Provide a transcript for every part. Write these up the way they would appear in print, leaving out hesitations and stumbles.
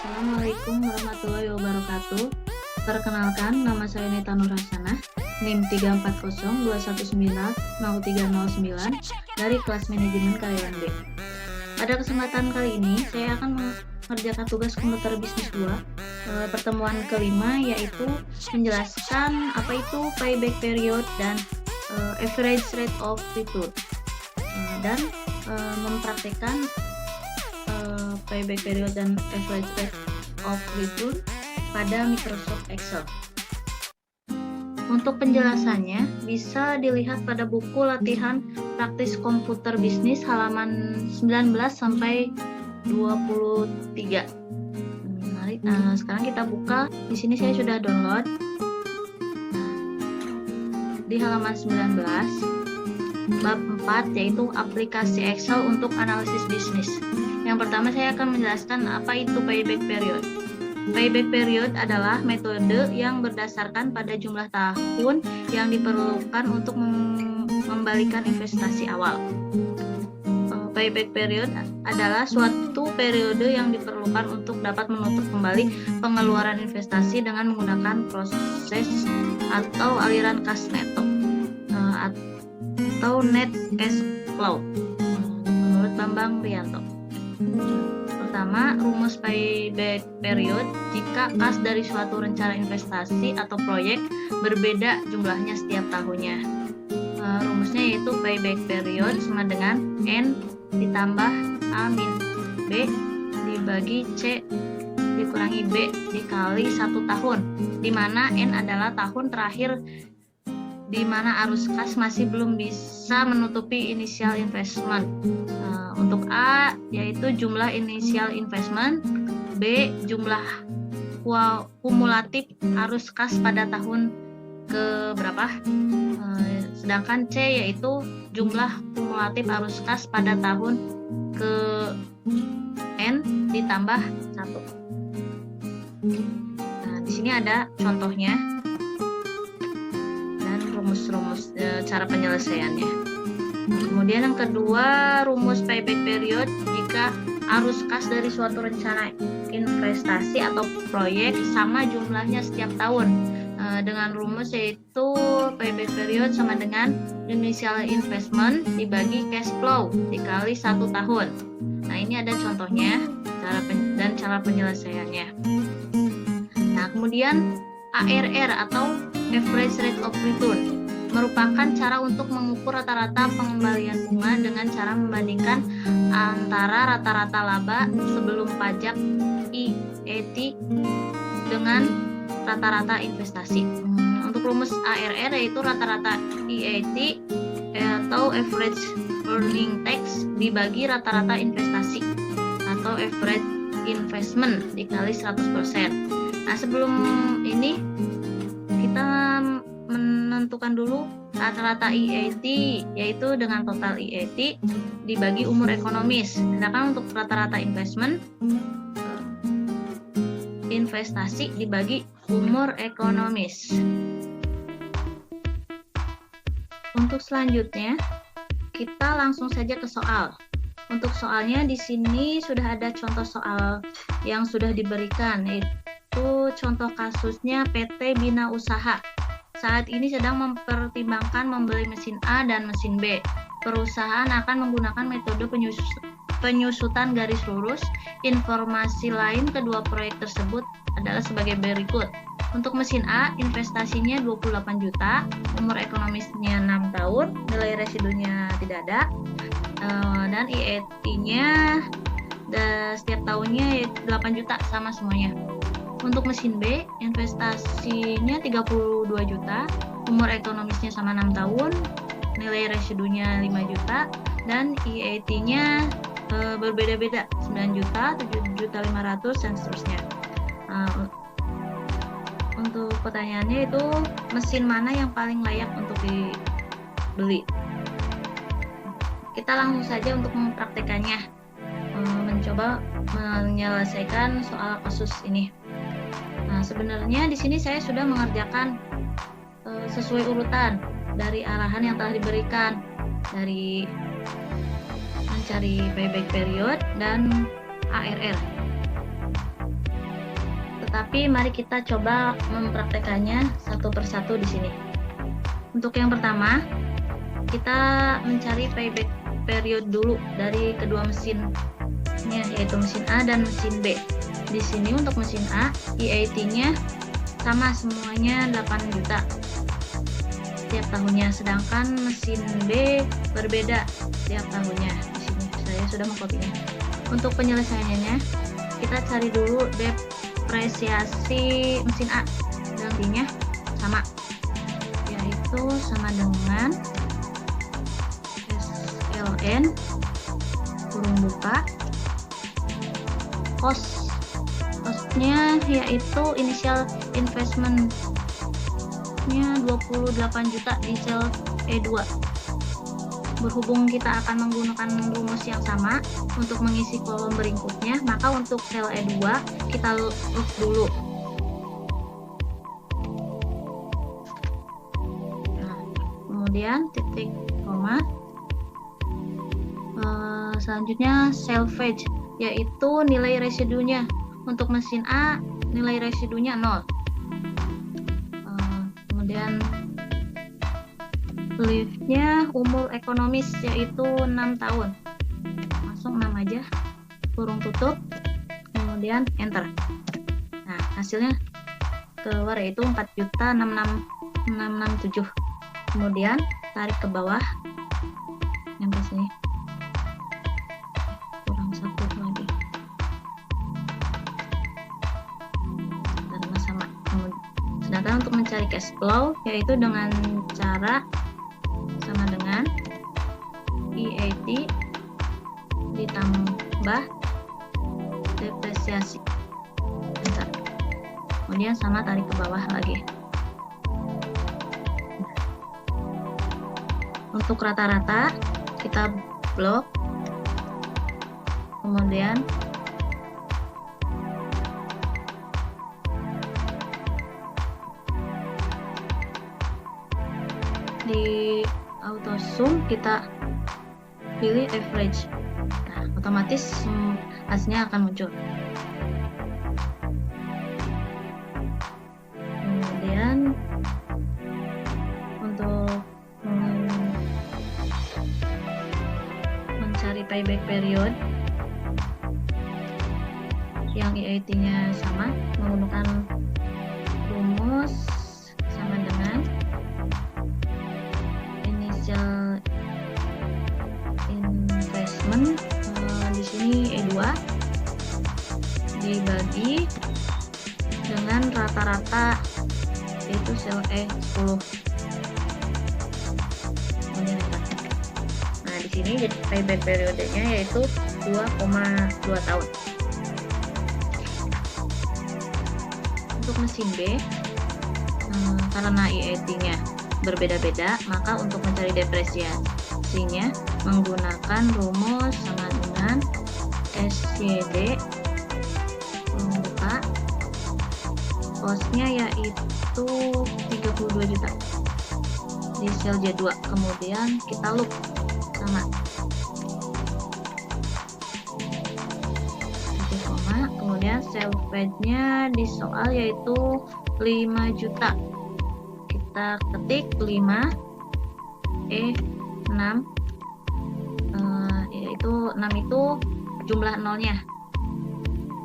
Assalamualaikum warahmatullahi wabarakatuh. Perkenalkan, nama saya Nita Nurhasanah, NIM 34021900309 dari kelas manajemen karyawan B. Pada kesempatan kali ini, saya akan mengerjakan tugas komputer bisnis 2, pertemuan kelima, yaitu menjelaskan apa itu payback period dan average rate of return, dan mempraktikkan payback period dan average rate of return pada Microsoft Excel. Untuk penjelasannya bisa dilihat pada buku latihan praktis komputer bisnis halaman 19 sampai 23. Mari sekarang kita buka. Di sini saya sudah download. Di halaman 19 bab 4, yaitu aplikasi Excel untuk analisis bisnis. Yang pertama saya akan menjelaskan apa itu payback period. Payback period adalah metode yang berdasarkan pada jumlah tahun yang diperlukan untuk mengembalikan investasi awal. Payback period adalah suatu periode yang diperlukan untuk dapat menutup kembali pengeluaran investasi dengan menggunakan proses atau aliran cash neto atau net cash flow menurut Bambang Rianto. Pertama, rumus payback period jika kas dari suatu rencana investasi atau proyek berbeda jumlahnya setiap tahunnya. Rumusnya yaitu payback period sama dengan N ditambah A min B dibagi C dikurangi B dikali 1 tahun, di mana N adalah tahun terakhir di mana arus kas masih belum bisa menutupi initial investment. Untuk A yaitu jumlah initial investment, B jumlah kumulatif arus kas pada tahun ke berapa, sedangkan C yaitu jumlah kumulatif arus kas pada tahun ke N ditambah 1. Nah, di sini ada contohnya dan rumus-rumus cara penyelesaiannya. Kemudian yang kedua, rumus payback period jika arus kas dari suatu rencana investasi atau proyek sama jumlahnya setiap tahun, dengan rumus yaitu payback period sama dengan initial investment dibagi cash flow dikali 1 tahun. Nah, ini ada contohnya dan cara penyelesaiannya. Nah, kemudian ARR atau average rate of return merupakan cara untuk mengukur rata-rata pengembalian bunga dengan cara membandingkan antara rata-rata laba sebelum pajak IET dengan rata-rata investasi. Untuk rumus ARR yaitu rata-rata IET atau average earning tax dibagi rata-rata investasi atau average investment dikali 100%. Nah, sebelum ini kita menentukan dulu rata-rata IET, yaitu dengan total IET dibagi umur ekonomis. Sedangkan untuk rata-rata investasi dibagi umur ekonomis. Untuk selanjutnya kita langsung saja ke soal. Untuk soalnya di sini sudah ada contoh soal yang sudah diberikan, yaitu contoh kasusnya PT Bina Usaha saat ini sedang mempertimbangkan membeli mesin A dan mesin B. Perusahaan akan menggunakan metode penyusutan garis lurus. Informasi lain kedua proyek tersebut adalah sebagai berikut. Untuk mesin A, investasinya 28 juta, umur ekonomisnya 6 tahun, nilai residunya tidak ada, dan IET-nya setiap tahunnya 8 juta sama semuanya. Untuk mesin B, investasinya 32 juta, umur ekonomisnya sama 6 tahun, nilai residunya 5 juta, dan IET-nya berbeda-beda, 9 juta, 7 juta 500, dan seterusnya. Untuk pertanyaannya itu, mesin mana yang paling layak untuk dibeli? Kita langsung saja untuk mempraktekannya, mencoba menyelesaikan soal kasus ini. Nah, sebenarnya di sini saya sudah mengerjakan sesuai urutan dari arahan yang telah diberikan, dari mencari payback period dan ARR. Tapi mari kita coba mempraktekannya satu persatu di sini. Untuk yang pertama, kita mencari payback period dulu dari kedua mesinnya, yaitu mesin A dan mesin B. Di sini untuk mesin A, EAT-nya sama semuanya 8 juta setiap tahunnya, sedangkan mesin B berbeda setiap tahunnya. Di sini saya sudah mengkopinya. Untuk penyelesaiannya, kita cari dulu depresiasi mesin A, gantinya sama, yaitu sama dengan SLN kurung buka costnya yaitu initial investment-nya 28 juta di sel E2. Berhubung kita akan menggunakan rumus yang sama untuk mengisi kolom berikutnya, maka untuk sel E2 kita look dulu. Nah, kemudian titik koma. Selanjutnya salvage, yaitu nilai residunya. Untuk mesin A, nilai residunya 0. Kemudian life-nya umur ekonomis, yaitu 6 tahun. Masuk 6 aja, kurung tutup, kemudian enter. Nah, hasilnya keluar yaitu 4.667. Kemudian tarik ke bawah, sampai sini. Kurang satu lagi. Sama. Sedangkan untuk mencari cash flow, yaitu dengan cara sama dengan EAT ditambah depresiasi. Bentar. Kemudian sama tarik ke bawah lagi. Untuk rata-rata kita blok, kemudian di auto zoom kita pilih average. Nah, otomatis hasilnya akan muncul. Kemudian untuk mencari payback period yang EAT-nya sama, menggunakan rumus sama dengan initial investment, di sini E2 dibagi dengan rata-rata, yaitu sel E10. Nah, di sini jadi payback periodenya yaitu 2,2 tahun. Untuk mesin B, karena EAT-nya berbeda-beda, maka untuk mencari depresiasinya menggunakan rumus sama dengan SYD buka costnya yaitu 32 juta di sel J2. Kemudian kita loop sama titik koma, kemudian salvage-nya di soal yaitu 5 juta. Kita ketik 5 E6, yaitu 6 itu jumlah nolnya,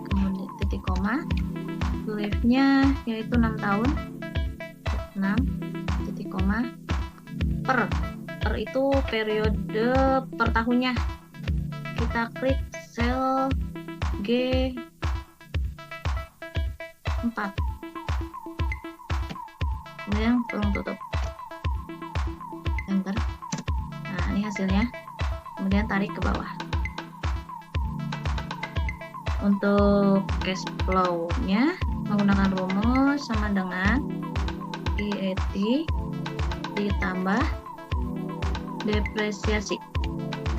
kemudian titik koma, life-nya yaitu 6 tahun, 6 titik koma, per itu periode per tahunnya. Kita klik sel G4, kemudian kurung tutup, enter. Nah, ini hasilnya. Kemudian tarik ke bawah. Untuk cash flow-nya menggunakan rumus sama dengan EAT ditambah depresiasi,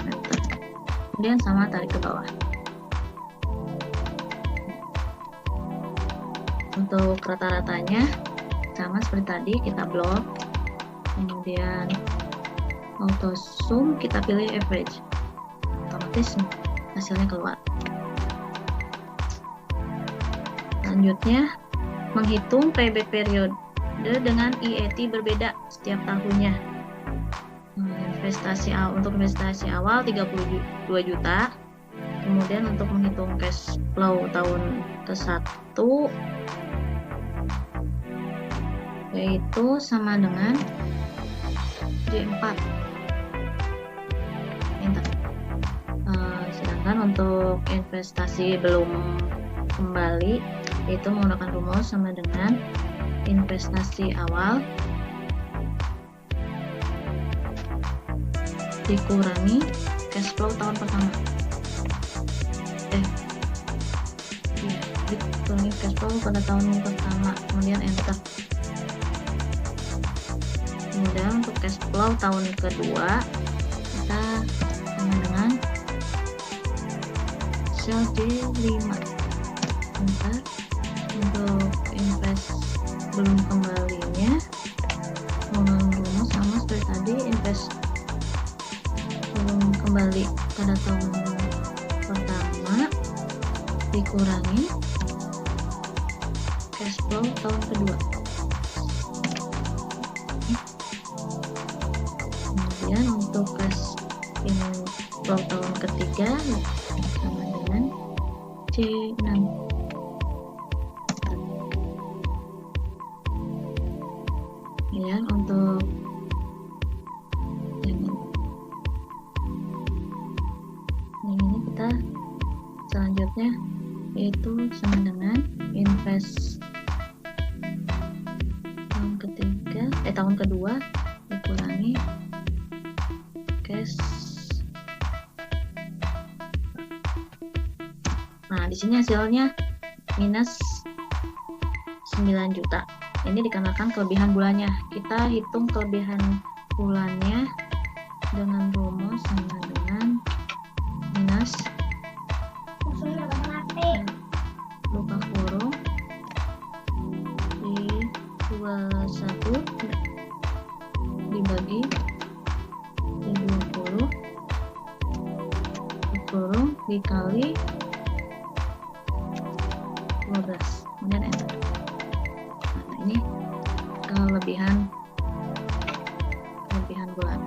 enter. Kemudian sama tarik ke bawah. Untuk rata-ratanya sama seperti tadi, kita blok, kemudian auto zoom, kita pilih average, otomatis hasilnya keluar. Selanjutnya menghitung payback period dengan IET berbeda setiap tahunnya. Untuk investasi awal 32 juta. Kemudian untuk menghitung cash flow tahun ke-1 yaitu sama dengan J4. Sedangkan untuk investasi belum kembali itu menggunakan rumus sama dengan investasi awal dikurangi cash flow tahun pertama. Dikurangi cash flow pada tahun pertama, kemudian enter. Kemudian untuk cash flow tahun kedua kita sama dengan sel D5. Enter. Untuk invest belum kembalinya menggunakan rumus sama seperti tadi, invest belum kembali pada tahun pertama dikurangi cash flow tahun kedua. Kemudian untuk cash flow tahun ketiga sama dengan C6. Ya, untuk yang ini kita selanjutnya yaitu sama dengan invest tahun kedua dikurangi cash. Nah, di sini hasilnya minus 9 juta. Ini dikarenakan kelebihan bulannya. Kita hitung kelebihan bulannya dengan rumus sama dengan minus buka kurung di 21 dibagi di 20 kurung dikali 12, kemudian enter. Nah, ini kelebihan bulan.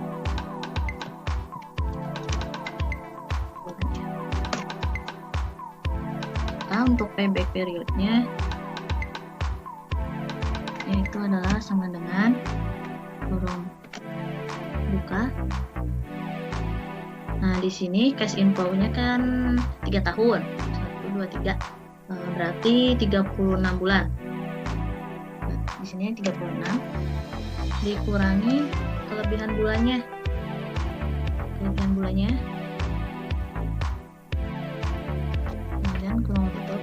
Nah, untuk payback periodnya yaitu adalah sama dengan kurung buka. Nah, di sini cash inflow-nya kan 3 tahun. 1, 2, 3. Berarti 36 bulan. Nah, di sini 36 dikurangi kelebihan bulannya. Kemudian kurung tutup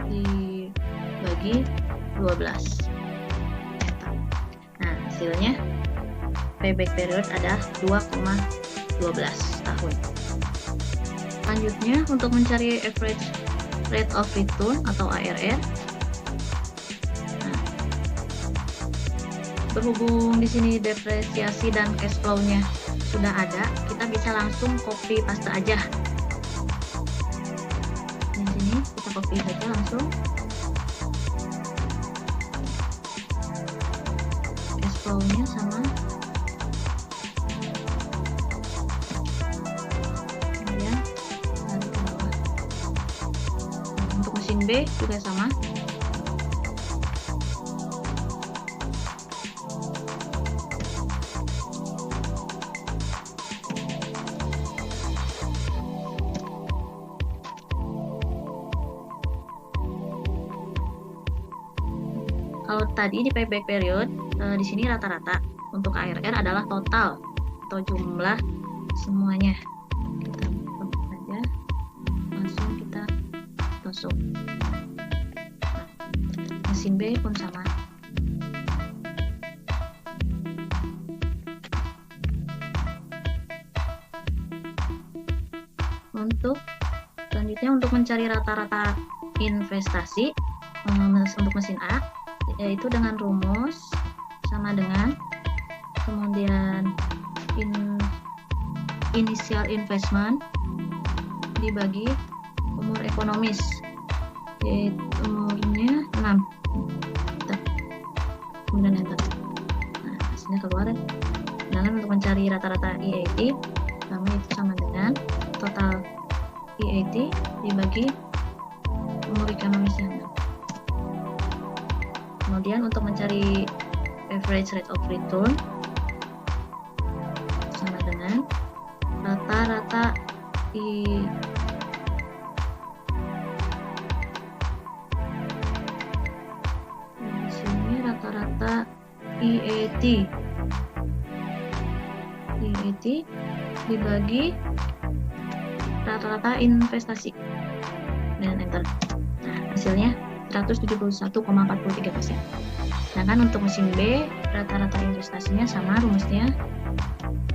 dibagi 12. Nah, hasilnya payback period ada 2,12 tahun. Selanjutnya untuk mencari average rate of return atau ARR. Nah, berhubung di sini depresiasi dan cash flow-nya sudah ada, kita bisa langsung copy paste aja. Di sini kita copy saja langsung. Cash flow-nya sama. Kemudian nanti ke bawah. Untuk mesin B juga sama. Kalau tadi di payback period, di sini rata-rata. Untuk ARR adalah total atau jumlah semuanya. Kita buka saja, langsung kita tusuk. Nah, mesin B pun sama. Untuk selanjutnya untuk mencari rata-rata investasi untuk mesin A, yaitu dengan rumus sama dengan kemudian initial investment dibagi umur ekonomis, yaitu umurnya 6. Kemudian enter. Nah, hasilnya keluar. Sedangkan untuk mencari rata-rata EAT, sama dengan total EAT dibagi umur ekonomisnya. Kemudian untuk mencari average rate of return, sama dengan rata-rata di sini rata-rata EAT dibagi rata-rata investasi dan enter. Nah, hasilnya 171,43%. Sedangkan untuk mesin B, rata-rata investasinya sama rumusnya,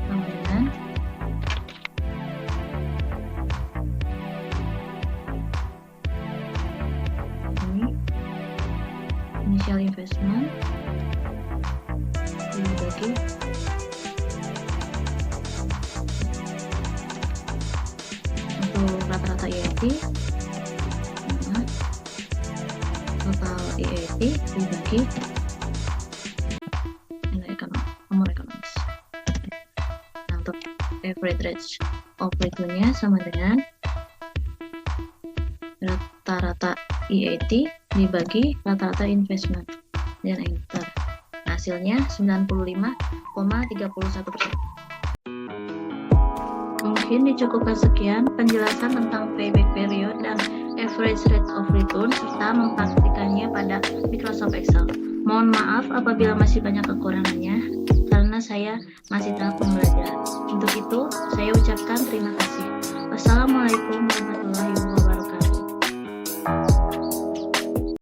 sama dengan ini initial investment dibagi untuk rata-rata EAT, total EAT dibagi umur ekonomis. Nah, untuk average rate of return-nya sama dengan rata-rata EAT dibagi rata-rata investment dan enter. Hasilnya 95,31%. Mungkin dicukupkan sekian penjelasan tentang payback period dan average rate of return serta mempraktikannya pada Microsoft Excel. Mohon maaf apabila masih banyak kekurangannya karena saya masih tahap pembelajaran. Untuk itu, saya ucapkan terima kasih. Wassalamualaikum warahmatullahi wabarakatuh.